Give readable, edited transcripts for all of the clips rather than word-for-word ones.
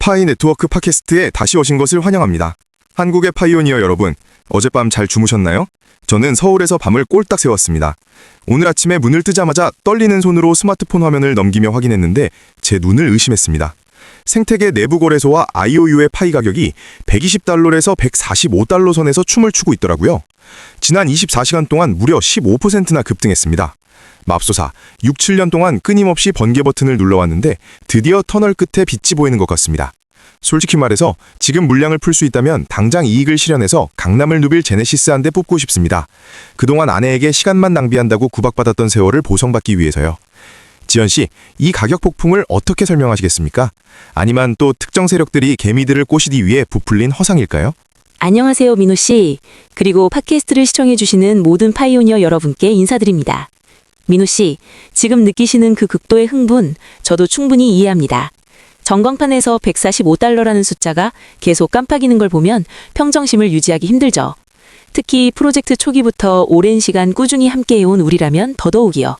파이 네트워크 팟캐스트에 다시 오신 것을 환영합니다. 한국의 파이오니어 여러분, 어젯밤 잘 주무셨나요? 저는 서울에서 밤을 꼴딱 새웠습니다. 오늘 아침에 문을 뜨자마자 떨리는 손으로 스마트폰 화면을 넘기며 확인했는데 제 눈을 의심했습니다. 생태계 내부 거래소와 IOU의 파이 가격이 120달러에서 145달러 선에서 춤을 추고 있더라고요. 지난 24시간 동안 무려 15%나 급등했습니다. 맙소사, 6, 7년 동안 끊임없이 번개 버튼을 눌러왔는데 드디어 터널 끝에 빛이 보이는 것 같습니다. 솔직히 말해서 지금 물량을 풀 수 있다면 당장 이익을 실현해서 강남을 누빌 제네시스 한 대 뽑고 싶습니다. 그동안 아내에게 시간만 낭비한다고 구박받았던 세월을 보상받기 위해서요. 지연씨, 이 가격 폭풍을 어떻게 설명하시겠습니까? 아니면 또 특정 세력들이 개미들을 꼬시기 위해 부풀린 허상일까요? 안녕하세요, 민호씨. 그리고 팟캐스트를 시청해주시는 모든 파이오니어 여러분께 인사드립니다. 민호씨, 지금 느끼시는 그 극도의 흥분, 저도 충분히 이해합니다. 전광판에서 145달러라는 숫자가 계속 깜빡이는 걸 보면 평정심을 유지하기 힘들죠. 특히 프로젝트 초기부터 오랜 시간 꾸준히 함께해온 우리라면 더더욱이요.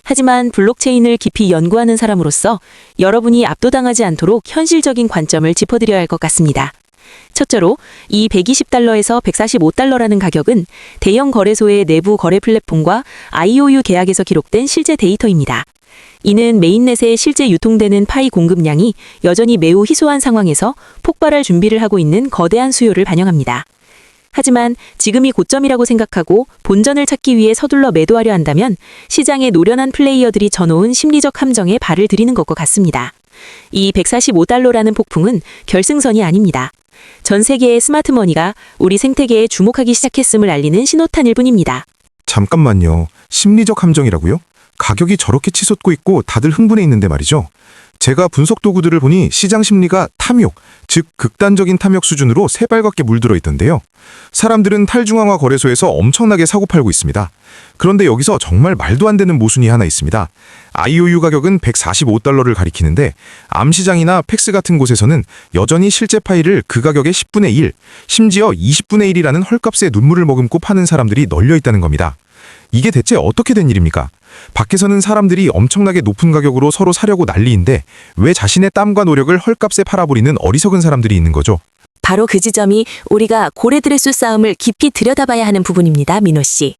하지만 블록체인을 깊이 연구하는 사람으로서 여러분이 압도당하지 않도록 현실적인 관점을 짚어드려야 할 것 같습니다. 첫째로, 이 120달러에서 145달러라는 가격은 대형 거래소의 내부 거래 플랫폼과 IOU 계약에서 기록된 실제 데이터입니다. 이는 메인넷에 실제 유통되는 파이 공급량이 여전히 매우 희소한 상황에서 폭발할 준비를 하고 있는 거대한 수요를 반영합니다. 하지만 지금이 고점이라고 생각하고 본전을 찾기 위해 서둘러 매도하려 한다면 시장에 노련한 플레이어들이 져놓은 심리적 함정에 발을 들이는 것과 같습니다. 이 145달러라는 폭풍은 결승선이 아닙니다. 전 세계의 스마트머니가 우리 생태계에 주목하기 시작했음을 알리는 신호탄일 뿐입니다. 잠깐만요. 심리적 함정이라고요? 가격이 저렇게 치솟고 있고 다들 흥분해 있는데 말이죠. 제가 분석 도구들을 보니 시장 심리가 탐욕, 즉 극단적인 탐욕 수준으로 새빨갛게 물들어 있던데요. 사람들은 탈중앙화 거래소에서 엄청나게 사고 팔고 있습니다. 그런데 여기서 정말 말도 안 되는 모순이 하나 있습니다. IOU 가격은 145달러를 가리키는데 암시장이나 팩스 같은 곳에서는 여전히 실제 파이를 그 가격의 10분의 1, 심지어 20분의 1이라는 헐값에 눈물을 머금고 파는 사람들이 널려 있다는 겁니다. 이게 대체 어떻게 된 일입니까? 밖에서는 사람들이 엄청나게 높은 가격으로 서로 사려고 난리인데 왜 자신의 땀과 노력을 헐값에 팔아버리는 어리석은 사람들이 있는 거죠? 바로 그 지점이 우리가 고래드레스 싸움을 깊이 들여다봐야 하는 부분입니다, 민호씨.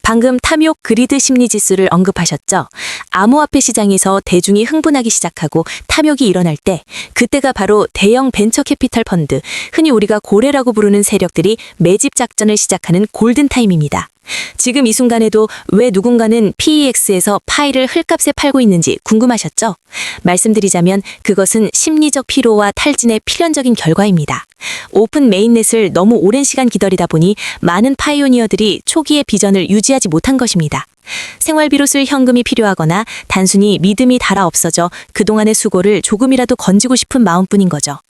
방금 탐욕 그리드 심리지수를 언급하셨죠? 암호화폐 시장에서 대중이 흥분하기 시작하고 탐욕이 일어날 때, 그때가 바로 대형 벤처 캐피탈 펀드, 흔히 우리가 고래라고 부르는 세력들이 매집 작전을 시작하는 골든타임입니다. 지금 이 순간에도 왜 누군가는 PEX에서 파이를 헐값에 팔고 있는지 궁금하셨죠? 말씀드리자면 그것은 심리적 피로와 탈진의 필연적인 결과입니다. 오픈 메인넷을 너무 오랜 시간 기다리다 보니 많은 파이오니어들이 초기의 비전을 유지하지 못한 것입니다. 생활비로 쓸 현금이 필요하거나 단순히 믿음이 닳아 없어져 그동안의 수고를 조금이라도 건지고 싶은 마음뿐인 거죠.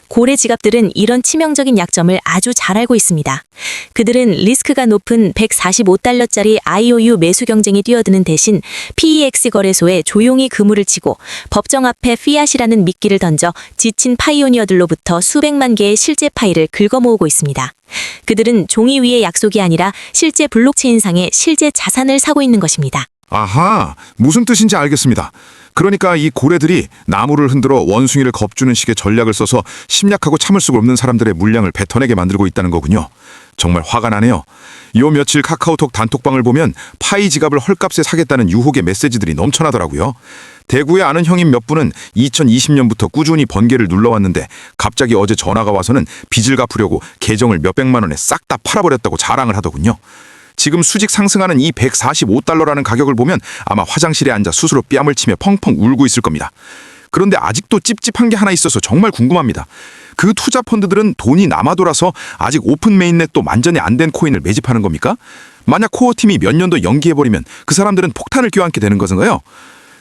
고래 지갑들은 이런 치명적인 약점을 아주 잘 알고 있습니다. 그들은 리스크가 높은 145달러짜리 IOU 매수 경쟁에 뛰어드는 대신 PEX 거래소에 조용히 그물을 치고 법정 앞에 피앗이라는 미끼를 던져 지친 파이오니어들로부터 수백만 개의 실제 파이를 긁어모으고 있습니다. 그들은 종이 위의 약속이 아니라 실제 블록체인상의 실제 자산을 사고 있는 것입니다. 아하, 무슨 뜻인지 알겠습니다. 그러니까 이 고래들이 나무를 흔들어 원숭이를 겁주는 식의 전략을 써서 심약하고 참을 수가 없는 사람들의 물량을 뱉어내게 만들고 있다는 거군요. 정말 화가 나네요. 요 며칠 카카오톡 단톡방을 보면 파이 지갑을 헐값에 사겠다는 유혹의 메시지들이 넘쳐나더라고요. 대구에 아는 형님 몇 분은 2020년부터 꾸준히 번개를 눌러왔는데 갑자기 어제 전화가 와서는 빚을 갚으려고 계정을 몇백만 원에 싹 다 팔아버렸다고 자랑을 하더군요. 지금 수직 상승하는 이 145달러라는 가격을 보면 아마 화장실에 앉아 스스로 뺨을 치며 펑펑 울고 있을 겁니다. 그런데 아직도 찝찝한 게 하나 있어서 정말 궁금합니다. 그 투자 펀드들은 돈이 남아 돌아서 아직 오픈 메인넷도 만전이 안 된 코인을 매집하는 겁니까? 만약 코어팀이 몇 년도 연기해버리면 그 사람들은 폭탄을 껴안게 되는 것인가요?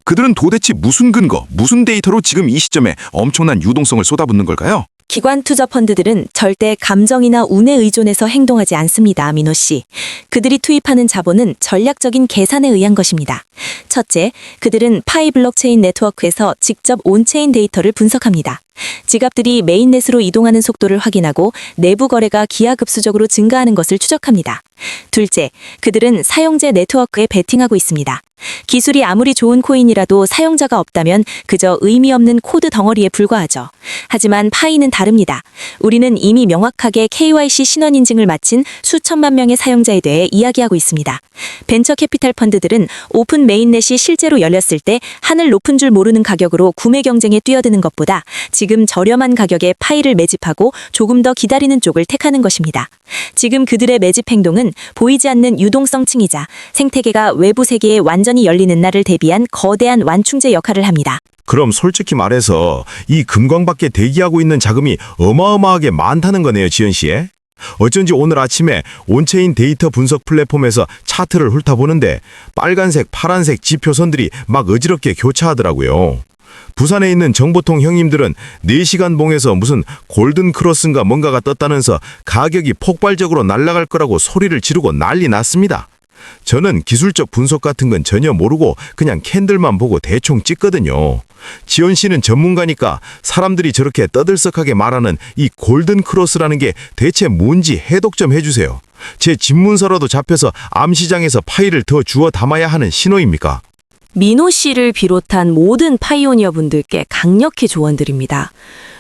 그들은 도대체 무슨 근거, 무슨 데이터로 지금 이 시점에 엄청난 유동성을 쏟아붓는 걸까요? 기관 투자 펀드들은 절대 감정이나 운에 의존해서 행동하지 않습니다, 민호씨. 그들이 투입하는 자본은 전략적인 계산에 의한 것입니다. 첫째, 그들은 파이 블록체인 네트워크에서 직접 온체인 데이터를 분석합니다. 지갑들이 메인넷으로 이동하는 속도를 확인하고 내부 거래가 기하급수적으로 증가하는 것을 추적합니다. 둘째, 그들은 사용자 네트워크에 베팅하고 있습니다. 기술이 아무리 좋은 코인이라도 사용자가 없다면 그저 의미 없는 코드 덩어리에 불과하죠. 하지만 파이는 다릅니다. 우리는 이미 명확하게 KYC 신원 인증을 마친 수천만 명의 사용자에 대해 이야기하고 있습니다. 벤처 캐피탈 펀드들은 오픈 메인넷이 실제로 열렸을 때 하늘 높은 줄 모르는 가격으로 구매 경쟁에 뛰어드는 것보다 지금 저렴한 가격에 파이를 매집하고 조금 더 기다리는 쪽을 택하는 것입니다. 지금 그들의 매집 행동은 보이지 않는 유동성층이자 생태계가 외부 세계에 완전히 열리는 날을 대비한 거대한 완충제 역할을 합니다. 그럼 솔직히 말해서 이 금광밖에 대기하고 있는 자금이 어마어마하게 많다는 거네요, 지연 씨. 어쩐지 오늘 아침에 온체인 데이터 분석 플랫폼에서 차트를 훑어보는데 빨간색, 파란색 지표선들이 막 어지럽게 교차하더라고요. 부산에 있는 정보통 형님들은 4시간 봉에서 무슨 골든 크로스인가 뭔가가 떴다면서 가격이 폭발적으로 날아갈 거라고 소리를 지르고 난리 났습니다. 저는 기술적 분석 같은 건 전혀 모르고 그냥 캔들만 보고 대충 찍거든요. 지연 씨는 전문가니까 사람들이 저렇게 떠들썩하게 말하는 이 골든 크로스라는 게 대체 뭔지 해독 좀 해주세요. 제 집문서라도 잡혀서 암시장에서 파일을 더 주워 담아야 하는 신호입니까? 민호 씨를 비롯한 모든 파이오니어 분들께 강력히 조언드립니다.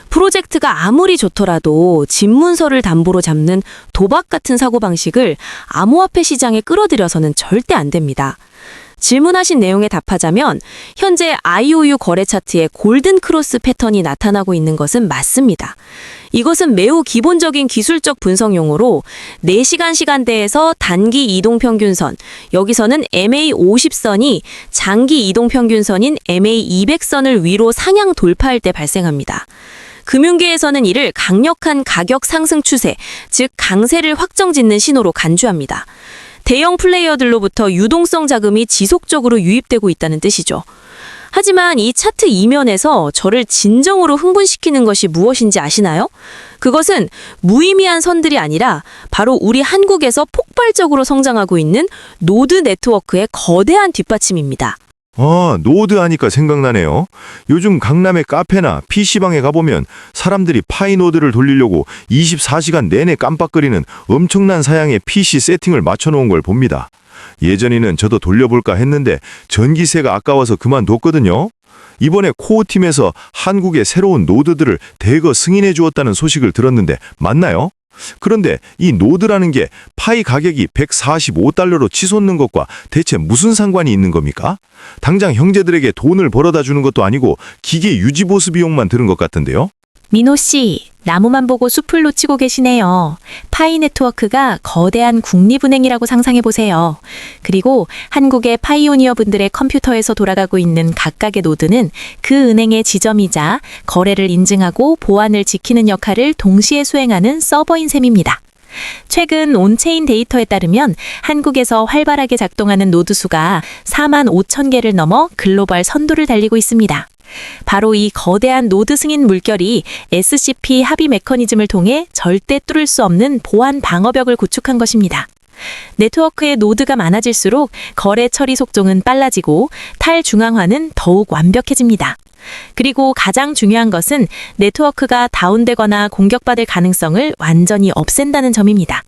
프로젝트가 아무리 좋더라도 집문서를 담보로 잡는 도박 같은 사고방식을 암호화폐 시장에 끌어들여서는 절대 안 됩니다. 질문하신 내용에 답하자면 현재 IOU 거래 차트에 골든 크로스 패턴이 나타나고 있는 것은 맞습니다. 이것은 매우 기본적인 기술적 분석 용어로 4시간 시간대에서 단기 이동 평균선, 여기서는 MA50선이 장기 이동 평균선인 MA200선을 위로 상향 돌파할 때 발생합니다. 금융계에서는 이를 강력한 가격 상승 추세, 즉 강세를 확정짓는 신호로 간주합니다. 대형 플레이어들로부터 유동성 자금이 지속적으로 유입되고 있다는 뜻이죠. 하지만 이 차트 이면에서 저를 진정으로 흥분시키는 것이 무엇인지 아시나요? 그것은 무의미한 선들이 아니라 바로 우리 한국에서 폭발적으로 성장하고 있는 노드 네트워크의 거대한 뒷받침입니다. 노드 하니까 생각나네요. 요즘 강남의 카페나 PC방에 가보면 사람들이 파이노드를 돌리려고 24시간 내내 깜빡거리는 엄청난 사양의 PC 세팅을 맞춰놓은 걸 봅니다. 예전에는 저도 돌려볼까 했는데 전기세가 아까워서 그만뒀거든요. 이번에 코어팀에서 한국의 새로운 노드들을 대거 승인해 주었다는 소식을 들었는데 맞나요? 그런데 이 노드라는 게 파이 가격이 145달러로 치솟는 것과 대체 무슨 상관이 있는 겁니까? 당장 형제들에게 돈을 벌어다 주는 것도 아니고 기계 유지 보수 비용만 드는 것 같은데요? 민호 씨, 나무만 보고 숲을 놓치고 계시네요. 파이 네트워크가 거대한 국립은행이라고 상상해 보세요. 그리고 한국의 파이오니어 분들의 컴퓨터에서 돌아가고 있는 각각의 노드는 그 은행의 지점이자 거래를 인증하고 보안을 지키는 역할을 동시에 수행하는 서버인 셈입니다. 최근 온체인 데이터에 따르면 한국에서 활발하게 작동하는 노드 수가 4만 5천 개를 넘어 글로벌 선두를 달리고 있습니다. 바로 이 거대한 노드 승인 물결이 SCP 합의 메커니즘을 통해 절대 뚫을 수 없는 보안 방어벽을 구축한 것입니다. 네트워크의 노드가 많아질수록 거래 처리 속도는 빨라지고 탈중앙화는 더욱 완벽해집니다. 그리고 가장 중요한 것은 네트워크가 다운되거나 공격받을 가능성을 완전히 없앤다는 점입니다.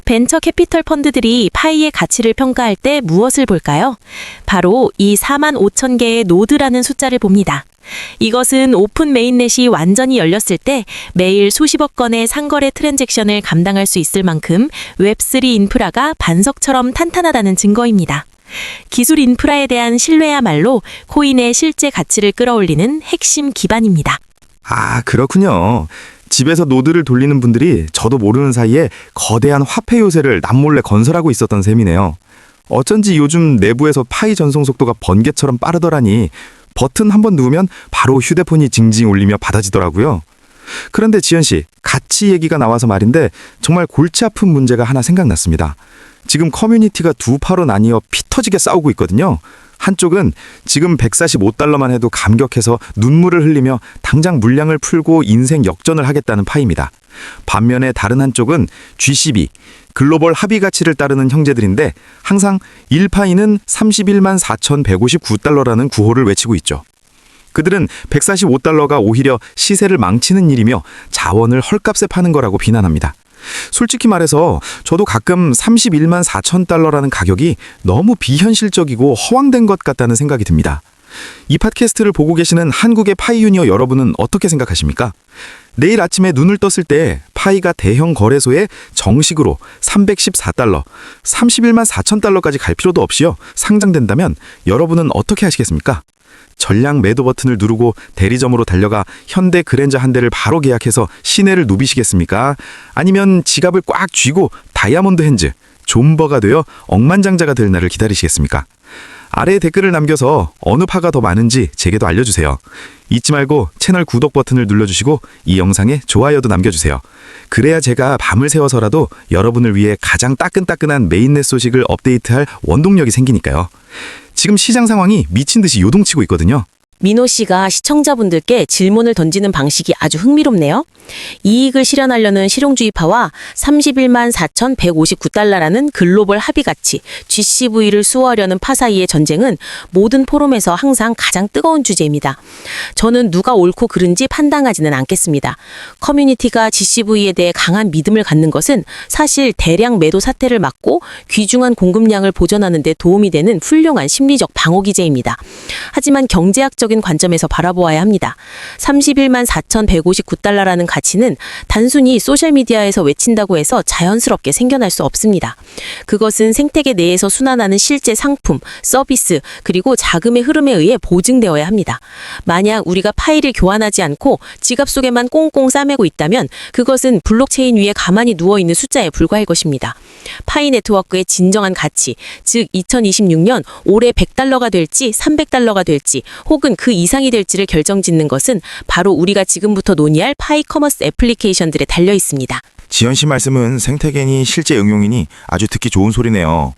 벤처 캐피털 펀드들이 파이의 가치를 평가할 때 무엇을 볼까요? 바로 이 4만 5천 개의 노드라는 숫자를 봅니다. 이것은 오픈 메인넷이 완전히 열렸을 때 매일 수십억 건의 상거래 트랜잭션을 감당할 수 있을 만큼 웹3 인프라가 반석처럼 탄탄하다는 증거입니다. 기술 인프라에 대한 신뢰야말로 코인의 실제 가치를 끌어올리는 핵심 기반입니다. 그렇군요. 집에서 노드를 돌리는 분들이 저도 모르는 사이에 거대한 화폐 요새를 남몰래 건설하고 있었던 셈이네요. 어쩐지 요즘 내부에서 파이 전송 속도가 번개처럼 빠르더라니 버튼 한번 누르면 바로 휴대폰이 징징 울리며 받아지더라고요. 그런데 지연 씨, 가치 얘기가 나와서 말인데 정말 골치 아픈 문제가 하나 생각났습니다. 지금 커뮤니티가 두 파로 나뉘어 피 터지게 싸우고 있거든요. 한쪽은 지금 145달러만 해도 감격해서 눈물을 흘리며 당장 물량을 풀고 인생 역전을 하겠다는 파입니다. 반면에 다른 한쪽은 G12, 글로벌 합의 가치를 따르는 형제들인데 항상 1파이는 31만 4,159달러라는 구호를 외치고 있죠. 그들은 145달러가 오히려 시세를 망치는 일이며 자원을 헐값에 파는 거라고 비난합니다. 솔직히 말해서 저도 가끔 31만 4천 달러라는 가격이 너무 비현실적이고 허황된 것 같다는 생각이 듭니다. 이 팟캐스트를 보고 계시는 한국의 파이오니어 여러분은 어떻게 생각하십니까? 내일 아침에 눈을 떴을 때 파이가 대형 거래소에 정식으로 314달러, 31만 4천 달러까지 갈 필요도 없이요. 상장된다면 여러분은 어떻게 하시겠습니까? 전량 매도 버튼을 누르고 대리점으로 달려가 현대 그랜저 한 대를 바로 계약해서 시내를 누비시겠습니까? 아니면 지갑을 꽉 쥐고 다이아몬드 핸즈, 존버가 되어 억만장자가 될 날을 기다리시겠습니까? 아래에 댓글을 남겨서 어느 파가 더 많은지 제게도 알려주세요. 잊지 말고 채널 구독 버튼을 눌러주시고 이 영상에 좋아요도 남겨주세요. 그래야 제가 밤을 새워서라도 여러분을 위해 가장 따끈따끈한 메인넷 소식을 업데이트할 원동력이 생기니까요. 지금 시장 상황이 미친 듯이 요동치고 있거든요. 민호 씨가 시청자분들께 질문을 던지는 방식이 아주 흥미롭네요. 이익을 실현하려는 실용주의파와 31만 4,159달러라는 글로벌 합의 가치 GCV를 수호하려는 파 사이의 전쟁은 모든 포럼에서 항상 가장 뜨거운 주제입니다. 저는 누가 옳고 그른지 판단하지는 않겠습니다. 커뮤니티가 GCV에 대해 강한 믿음을 갖는 것은 사실 대량 매도 사태를 막고 귀중한 공급량을 보존하는 데 도움이 되는 훌륭한 심리적 방어 기제입니다. 하지만 경제학적인 관점에서 바라보아야 합니다. 31만 4,159달러라는 가치는 단순히 소셜미디어에서 외친다고 해서 자연스럽게 생겨날 수 없습니다. 그것은 생태계 내에서 순환하는 실제 상품, 서비스, 그리고 자금의 흐름에 의해 보증되어야 합니다. 만약 우리가 파일을 교환하지 않고 지갑 속에만 꽁꽁 싸매고 있다면 그것은 블록체인 위에 가만히 누워있는 숫자에 불과할 것입니다. 파이 네트워크의 진정한 가치, 즉 2026년 올해 100달러가 될지 300달러가 될지 혹은 그 이상이 될지를 결정짓는 것은 바로 우리가 지금부터 논의할 파이 커머스 애플리케이션들에 달려 있습니다. 지연 씨 말씀은 생태계니 실제 응용이니 아주 듣기 좋은 소리네요.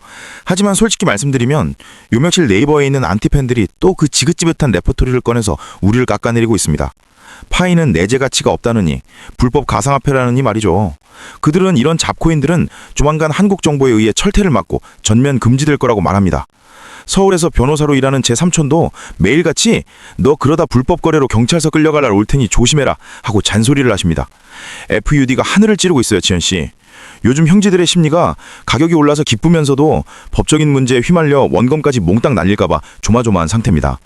하지만 솔직히 말씀드리면 요 며칠 네이버에 있는 안티팬들이 또 그 지긋지긋한 레퍼토리를 꺼내서 우리를 깎아내리고 있습니다. 파이는 내재 가치가 없다느니 불법 가상화폐라느니 말이죠. 그들은 이런 잡코인들은 조만간 한국 정부에 의해 철퇴를 맞고 전면 금지될 거라고 말합니다. 서울에서 변호사로 일하는 제 삼촌도 매일같이 너 그러다 불법 거래로 경찰서 끌려갈 날 올 테니 조심해라 하고 잔소리를 하십니다. FUD가 하늘을 찌르고 있어요, 지연 씨. 요즘 형제들의 심리가 가격이 올라서 기쁘면서도 법적인 문제에 휘말려 원금까지 몽땅 날릴까봐 조마조마한 상태입니다.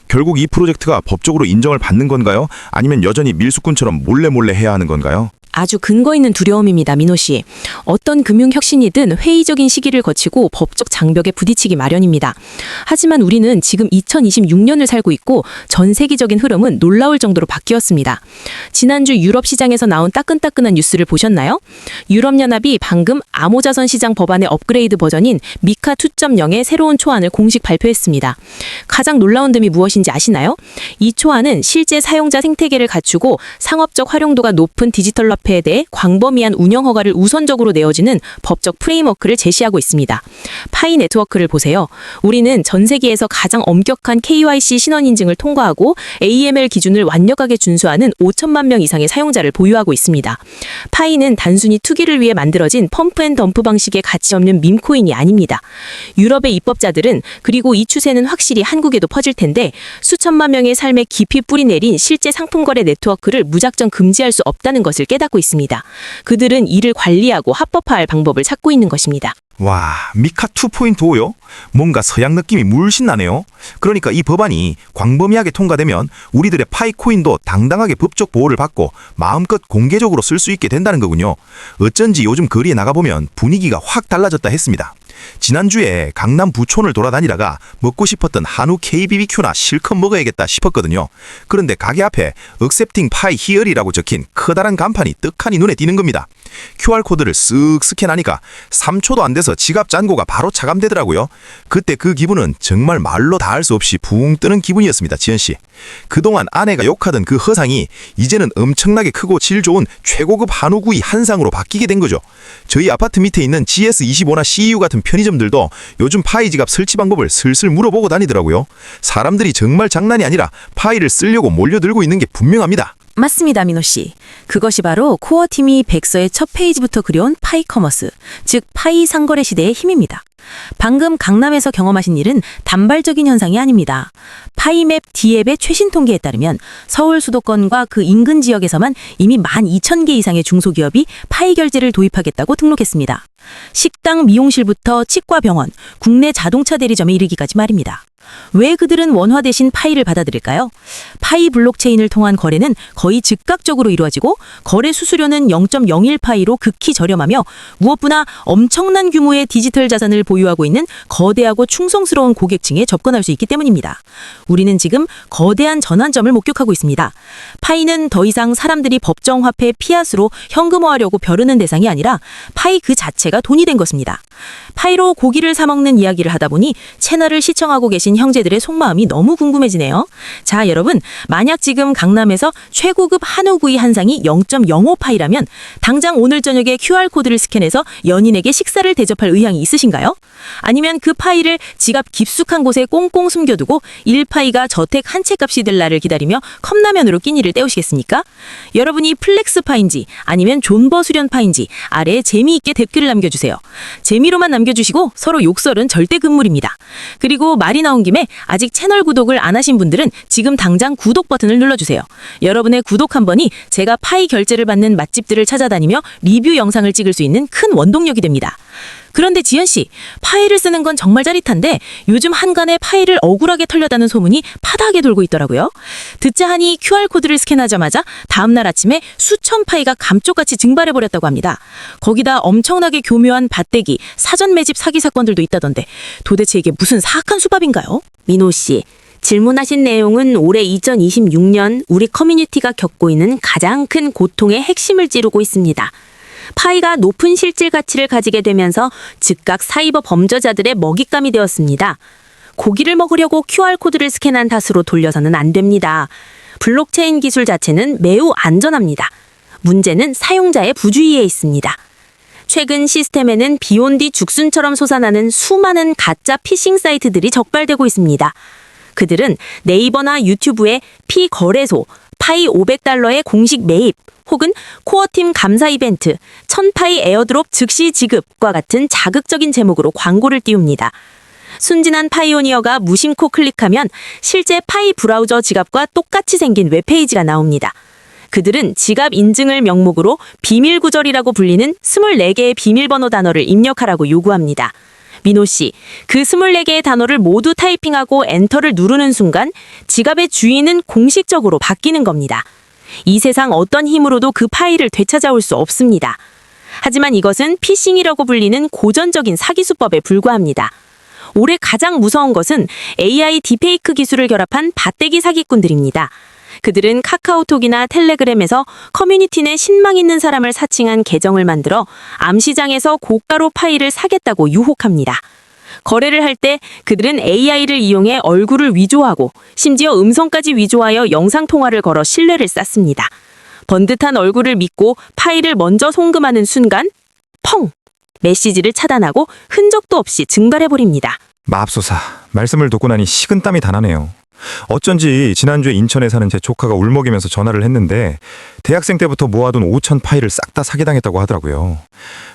결국 이 프로젝트가 법적으로 인정을 받는 건가요? 아니면 여전히 밀수꾼처럼 몰래 해야 하는 건가요? 아주 근거 있는 두려움입니다, 민호 씨. 어떤 금융혁신이든 회의적인 시기를 거치고 법적 장벽에 부딪히기 마련입니다. 하지만 우리는 지금 2026년을 살고 있고 전 세계적인 흐름은 놀라울 정도로 바뀌었습니다. 지난주 유럽 시장에서 나온 따끈따끈한 뉴스를 보셨나요? 유럽연합이 방금 암호자선 시장 법안의 업그레이드 버전인 미카 2.0의 새로운 초안을 공식 발표했습니다. 가장 놀라운 점이 무엇인지 아시나요? 이 초안은 실제 사용자 생태계를 갖추고 상업적 활용도가 높은 디지털 화폐에 대해 광범위한 운영 허가를 우선적으로 내어주는 법적 프레임워크를 제시하고 있습니다. 파이 네트워크를 보세요. 우리는 전 세계에서 가장 엄격한 KYC 신원 인증을 통과하고 AML 기준을 완벽하게 준수하는 5천만 명 이상의 사용자를 보유하고 있습니다. 파이는 단순히 투기를 위해 만들어진 펌프앤덤프 방식의 가치 없는 밈코인이 아닙니다. 유럽의 입법자들은 그리고 이 추세는 확실히 한국에도 퍼질 텐데 수천만 명의 삶에 깊이 뿌리 내린 실제 상품 거래 네트워크를 무작정 금지할 수 없다는 것을 깨닫고 있습니다. 그들은 이를 관리하고 합법화할 방법을 찾고 있는 것입니다. 와, 미카 2.5요? 뭔가 서양 느낌이 물씬 나네요. 그러니까 이 법안이 광범위하게 통과되면 우리들의 파이코인도 당당하게 법적 보호를 받고 마음껏 공개적으로 쓸 수 있게 된다는 거군요. 어쩐지 요즘 거리에 나가보면 분위기가 확 달라졌다 했습니다. 지난주에 강남 부촌을 돌아다니다가 먹고 싶었던 한우 KBBQ나 실컷 먹어야겠다 싶었거든요. 그런데 가게 앞에 Accepting Pie Here이라고 적힌 커다란 간판이 떡하니 눈에 띄는 겁니다. QR코드를 쓱 스캔하니까 3초도 안 돼서 지갑 잔고가 바로 차감되더라고요. 그때 그 기분은 정말 말로 다 할 수 없이 붕 뜨는 기분이었습니다, 지연씨. 그동안 아내가 욕하던 그 허상이 이제는 엄청나게 크고 질 좋은 최고급 한우구이 한 상으로 바뀌게 된 거죠. 저희 아파트 밑에 있는 GS25나 CU 같은 편의점들도 요즘 파이 지갑 설치 방법을 슬슬 물어보고 다니더라고요. 사람들이 정말 장난이 아니라 파이를 쓰려고 몰려들고 있는 게 분명합니다. 맞습니다, 민호 씨. 그것이 바로 코어 팀이 백서의 첫 페이지부터 그려온 파이 커머스, 즉 파이 상거래 시대의 힘입니다. 방금 강남에서 경험하신 일은 단발적인 현상이 아닙니다. 파이맵 D앱의 최신 통계에 따르면 서울 수도권과 그 인근 지역에서만 이미 12,000개 이상의 중소기업이 파이 결제를 도입하겠다고 등록했습니다. 식당, 미용실부터 치과 병원, 국내 자동차 대리점에 이르기까지 말입니다. 왜 그들은 원화 대신 파이를 받아들일까요? 파이 블록체인을 통한 거래는 거의 즉각적으로 이루어지고 거래 수수료는 0.01파이로 극히 저렴하며 무엇보다 엄청난 규모의 디지털 자산을 보유하고 있는 거대하고 충성스러운 고객층에 접근할 수 있기 때문입니다. 우리는 지금 거대한 전환점을 목격하고 있습니다. 파이는 더 이상 사람들이 법정 화폐 피앗으로 현금화하려고 벼르는 대상이 아니라 파이 그 자체가 돈이 된 것입니다. 파이로 고기를 사 먹는 이야기를 하다 보니 채널을 시청하고 계신 형제들의 속마음이 너무 궁금해지네요. 자, 여러분, 만약 지금 강남에서 최고급 한우구이 한 상이 0.05파이라면 당장 오늘 저녁에 QR코드를 스캔해서 연인에게 식사를 대접할 의향이 있으신가요? 아니면 그 파이를 지갑 깊숙한 곳에 꽁꽁 숨겨두고 1파이가 저택 한 채 값이 될 날을 기다리며 컵라면으로 끼니를 때우시겠습니까? 여러분이 플렉스파인지 아니면 존버수련파인지 아래에 재미있게 댓글을 남겨주세요. 재미로만 남겨주시고 서로 욕설은 절대 금물입니다. 그리고 말이 나온 김에 아직 채널 구독을 안 하신 분들은 지금 당장 구독 버튼을 눌러주세요. 여러분의 구독 한 번이 제가 파이 결제를 받는 맛집들을 찾아다니며 리뷰 영상을 찍을 수 있는 큰 원동력이 됩니다. 그런데 지연 씨, 파이를 쓰는 건 정말 짜릿한데 요즘 한간에 파이를 억울하게 털려다는 소문이 파다하게 돌고 있더라고요. 듣자 하니 QR코드를 스캔하자마자 다음날 아침에 수천 파이가 감쪽같이 증발해버렸다고 합니다. 거기다 엄청나게 교묘한 밭대기, 사전 매집 사기 사건들도 있다던데 도대체 이게 무슨 사악한 수법인가요? 민호 씨, 질문하신 내용은 올해 2026년 우리 커뮤니티가 겪고 있는 가장 큰 고통의 핵심을 찌르고 있습니다. 파이가 높은 실질 가치를 가지게 되면서 즉각 사이버 범죄자들의 먹잇감이 되었습니다. 고기를 먹으려고 QR코드를 스캔한 탓으로 돌려서는 안 됩니다. 블록체인 기술 자체는 매우 안전합니다. 문제는 사용자의 부주의에 있습니다. 최근 시스템에는 비온 뒤 죽순처럼 솟아나는 수많은 가짜 피싱 사이트들이 적발되고 있습니다. 그들은 네이버나 유튜브에 피거래소, 파이 500달러의 공식 매입, 혹은 코어팀 감사 이벤트, 1000파이 에어드롭 즉시 지급과 같은 자극적인 제목으로 광고를 띄웁니다. 순진한 파이오니어가 무심코 클릭하면 실제 파이 브라우저 지갑과 똑같이 생긴 웹페이지가 나옵니다. 그들은 지갑 인증을 명목으로 비밀 구절이라고 불리는 24개의 비밀번호 단어를 입력하라고 요구합니다. 민호 씨, 그 24개의 단어를 모두 타이핑하고 엔터를 누르는 순간 지갑의 주인은 공식적으로 바뀌는 겁니다. 이 세상 어떤 힘으로도 그 파일을 되찾아올 수 없습니다. 하지만 이것은 피싱이라고 불리는 고전적인 사기 수법에 불과합니다. 올해 가장 무서운 것은 AI 디페이크 기술을 결합한 밭대기 사기꾼들입니다. 그들은 카카오톡이나 텔레그램에서 커뮤니티 내 신망 있는 사람을 사칭한 계정을 만들어 암시장에서 고가로 파일을 사겠다고 유혹합니다. 거래를 할 때 그들은 AI를 이용해 얼굴을 위조하고 심지어 음성까지 위조하여 영상통화를 걸어 신뢰를 쌓습니다. 번듯한 얼굴을 믿고 파일을 먼저 송금하는 순간 펑! 메시지를 차단하고 흔적도 없이 증발해버립니다. 맙소사, 말씀을 듣고 나니 식은땀이 다 나네요. 어쩐지 지난주에 인천에 사는 제 조카가 울먹이면서 전화를 했는데 대학생 때부터 모아둔 5천 파일을 싹 다 사기당했다고 하더라고요.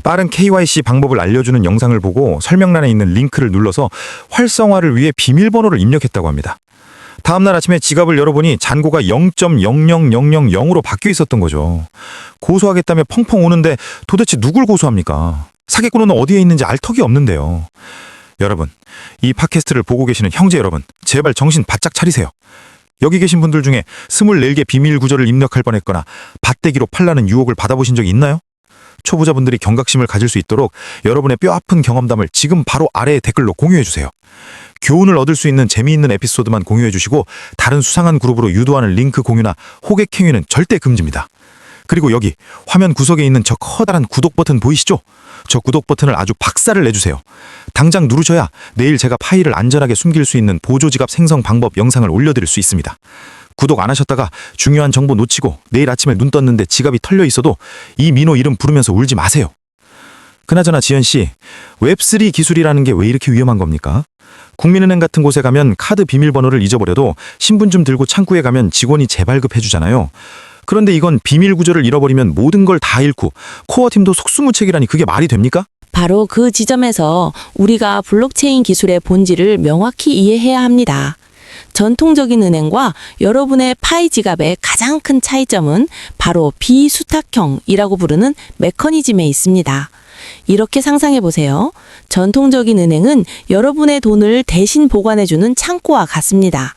빠른 KYC 방법을 알려주는 영상을 보고 설명란에 있는 링크를 눌러서 활성화를 위해 비밀번호를 입력했다고 합니다. 다음날 아침에 지갑을 열어보니 잔고가 0.00000으로 바뀌어 있었던 거죠. 고소하겠다며 펑펑 오는데 도대체 누굴 고소합니까? 사기꾼은 어디에 있는지 알 턱이 없는데요. 여러분, 이 팟캐스트를 보고 계시는 형제 여러분, 제발 정신 바짝 차리세요. 여기 계신 분들 중에 24개 비밀 구절을 입력할 뻔했거나 밭대기로 팔라는 유혹을 받아보신 적이 있나요? 초보자분들이 경각심을 가질 수 있도록 여러분의 뼈아픈 경험담을 지금 바로 아래의 댓글로 공유해주세요. 교훈을 얻을 수 있는 재미있는 에피소드만 공유해주시고 다른 수상한 그룹으로 유도하는 링크 공유나 호객 행위는 절대 금지입니다. 그리고 여기 화면 구석에 있는 저 커다란 구독 버튼 보이시죠? 저 구독 버튼을 아주 박살을 내주세요. 당장 누르셔야 내일 제가 파일을 안전하게 숨길 수 있는 보조지갑 생성 방법 영상을 올려드릴 수 있습니다. 구독 안 하셨다가 중요한 정보 놓치고 내일 아침에 눈 떴는데 지갑이 털려 있어도 이 민호 이름 부르면서 울지 마세요. 그나저나 지연씨, 웹3 기술이라는 게 왜 이렇게 위험한 겁니까? 국민은행 같은 곳에 가면 카드 비밀번호를 잊어버려도 신분증 들고 창구에 가면 직원이 재발급해주잖아요. 그런데 이건 비밀 구조를 잃어버리면 모든 걸 다 잃고 코어 팀도 속수무책이라니 그게 말이 됩니까? 바로 그 지점에서 우리가 블록체인 기술의 본질을 명확히 이해해야 합니다. 전통적인 은행과 여러분의 파이 지갑의 가장 큰 차이점은 바로 비수탁형이라고 부르는 메커니즘에 있습니다. 이렇게 상상해 보세요. 전통적인 은행은 여러분의 돈을 대신 보관해주는 창고와 같습니다.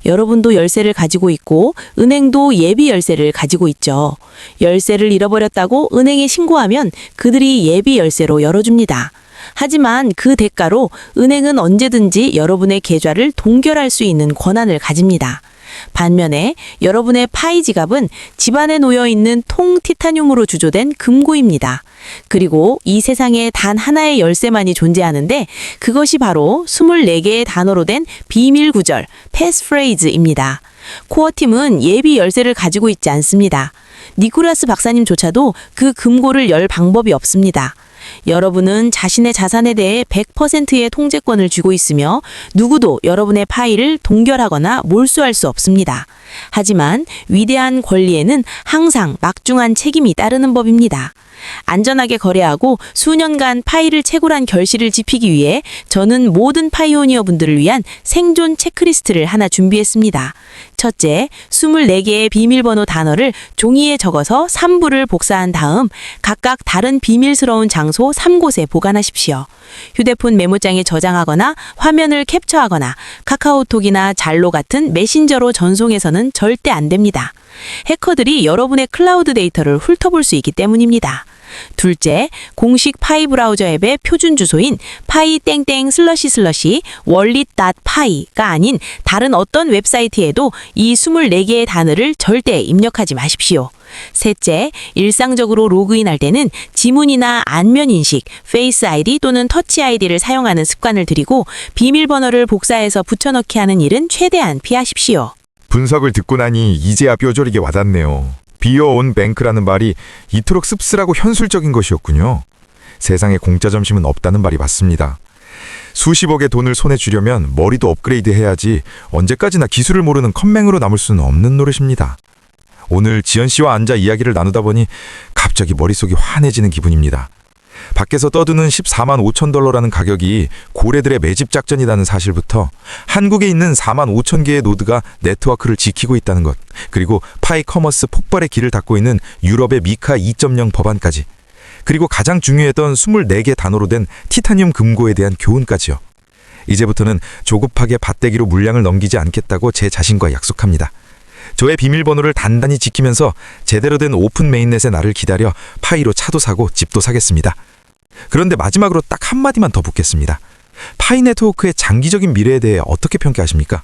여러분도 열쇠를 가지고 있고 은행도 예비 열쇠를 가지고 있죠. 열쇠를 잃어버렸다고 은행에 신고하면 그들이 예비 열쇠로 열어줍니다. 하지만 그 대가로 은행은 언제든지 여러분의 계좌를 동결할 수 있는 권한을 가집니다. 반면에 여러분의 파이 지갑은 집안에 놓여 있는 통 티타늄으로 주조된 금고입니다. 그리고 이 세상에 단 하나의 열쇠만이 존재하는데 그것이 바로 24개의 단어로 된 비밀 구절, 패스프레이즈입니다. 코어팀은 예비 열쇠를 가지고 있지 않습니다. 니콜라스 박사님조차도 그 금고를 열 방법이 없습니다. 여러분은 자신의 자산에 대해 100%의 통제권을 쥐고 있으며 누구도 여러분의 파일을 동결하거나 몰수할 수 없습니다. 하지만 위대한 권리에는 항상 막중한 책임이 따르는 법입니다. 안전하게 거래하고 수년간 파이를 채굴한 결실을 지피기 위해 저는 모든 파이오니어 분들을 위한 생존 체크리스트를 하나 준비했습니다. 첫째, 24개의 비밀번호 단어를 종이에 적어서 3부를 복사한 다음 각각 다른 비밀스러운 장소 3곳에 보관하십시오. 휴대폰 메모장에 저장하거나 화면을 캡처하거나 카카오톡이나 잘로 같은 메신저로 전송해서는 절대 안 됩니다. 해커들이 여러분의 클라우드 데이터를 훑어볼 수 있기 때문입니다. 둘째, 공식 파이 브라우저 앱의 표준 주소인 파이 땡땡//wallet.py가 아닌 다른 어떤 웹사이트에도 이 24개의 단어를 절대 입력하지 마십시오. 셋째, 일상적으로 로그인할 때는 지문이나 안면 인식, 페이스 아이디 또는 터치 아이디를 사용하는 습관을 들이고 비밀번호를 복사해서 붙여넣기 하는 일은 최대한 피하십시오. 분석을 듣고 나니 이제야 뼈저리게 와닿네요. 비어온 뱅크라는 말이 이토록 씁쓸하고 현실적인 것이었군요. 세상에 공짜 점심은 없다는 말이 맞습니다. 수십억의 돈을 손에 쥐려면 머리도 업그레이드 해야지 언제까지나 기술을 모르는 컴맹으로 남을 수는 없는 노릇입니다. 오늘 지연 씨와 앉아 이야기를 나누다 보니 갑자기 머릿속이 환해지는 기분입니다. 밖에서 떠드는 14만 5천 달러라는 가격이 고래들의 매집 작전이라는 사실부터 한국에 있는 4만 5천 개의 노드가 네트워크를 지키고 있다는 것, 그리고 파이 커머스 폭발의 길을 닫고 있는 유럽의 미카 2.0 법안까지, 그리고 가장 중요했던 24개 단어로 된 티타늄 금고에 대한 교훈까지요. 이제부터는 조급하게 밭대기로 물량을 넘기지 않겠다고 제 자신과 약속합니다. 저의 비밀번호를 단단히 지키면서 제대로 된 오픈 메인넷의 날을 기다려 파이로 차도 사고 집도 사겠습니다. 그런데 마지막으로 딱 한마디만 더 묻겠습니다. 파이 네트워크의 장기적인 미래에 대해 어떻게 평가하십니까?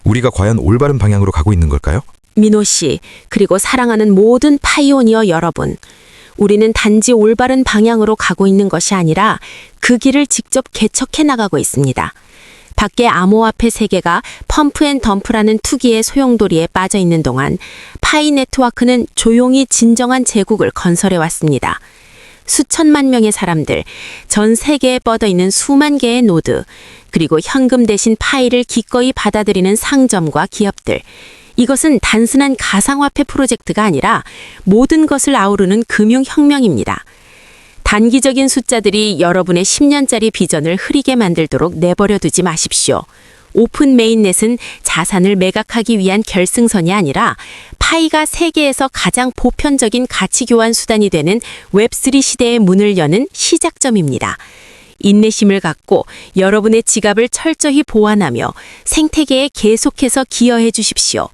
우리가 과연 올바른 방향으로 가고 있는 걸까요? 민호 씨, 그리고 사랑하는 모든 파이오니어 여러분. 우리는 단지 올바른 방향으로 가고 있는 것이 아니라 그 길을 직접 개척해 나가고 있습니다. 밖에 암호화폐 세계가 펌프 앤 덤프라는 투기의 소용돌이에 빠져 있는 동안 파이 네트워크는 조용히 진정한 제국을 건설해 왔습니다. 수천만 명의 사람들, 전 세계에 뻗어 있는 수만 개의 노드, 그리고 현금 대신 파이를 기꺼이 받아들이는 상점과 기업들. 이것은 단순한 가상화폐 프로젝트가 아니라 모든 것을 아우르는 금융혁명입니다. 단기적인 숫자들이 여러분의 10년짜리 비전을 흐리게 만들도록 내버려 두지 마십시오. 오픈 메인넷은 자산을 매각하기 위한 결승선이 아니라 파이가 세계에서 가장 보편적인 가치 교환 수단이 되는 웹3 시대의 문을 여는 시작점입니다. 인내심을 갖고 여러분의 지갑을 철저히 보완하며 생태계에 계속해서 기여해 주십시오.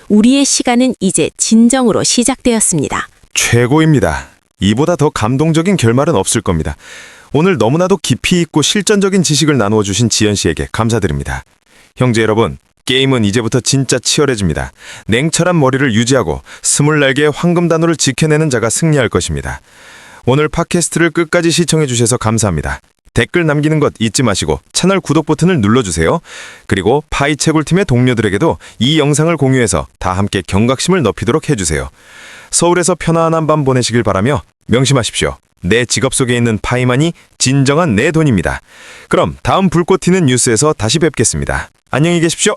우리의 시간은 이제 진정으로 시작되었습니다. 최고입니다. 이보다 더 감동적인 결말은 없을 겁니다. 오늘 너무나도 깊이 있고 실전적인 지식을 나누어 주신 지연 씨에게 감사드립니다. 형제 여러분, 게임은 이제부터 진짜 치열해집니다. 냉철한 머리를 유지하고 24개의 황금 단어를 지켜내는 자가 승리할 것입니다. 오늘 팟캐스트를 끝까지 시청해 주셔서 감사합니다. 댓글 남기는 것 잊지 마시고 채널 구독 버튼을 눌러주세요. 그리고 파이 채굴팀의 동료들에게도 이 영상을 공유해서 다 함께 경각심을 높이도록 해주세요. 서울에서 편안한 밤 보내시길 바라며 명심하십시오. 내 지갑 속에 있는 파이만이 진정한 내 돈입니다. 그럼 다음 불꽃 튀는 뉴스에서 다시 뵙겠습니다. 안녕히 계십시오.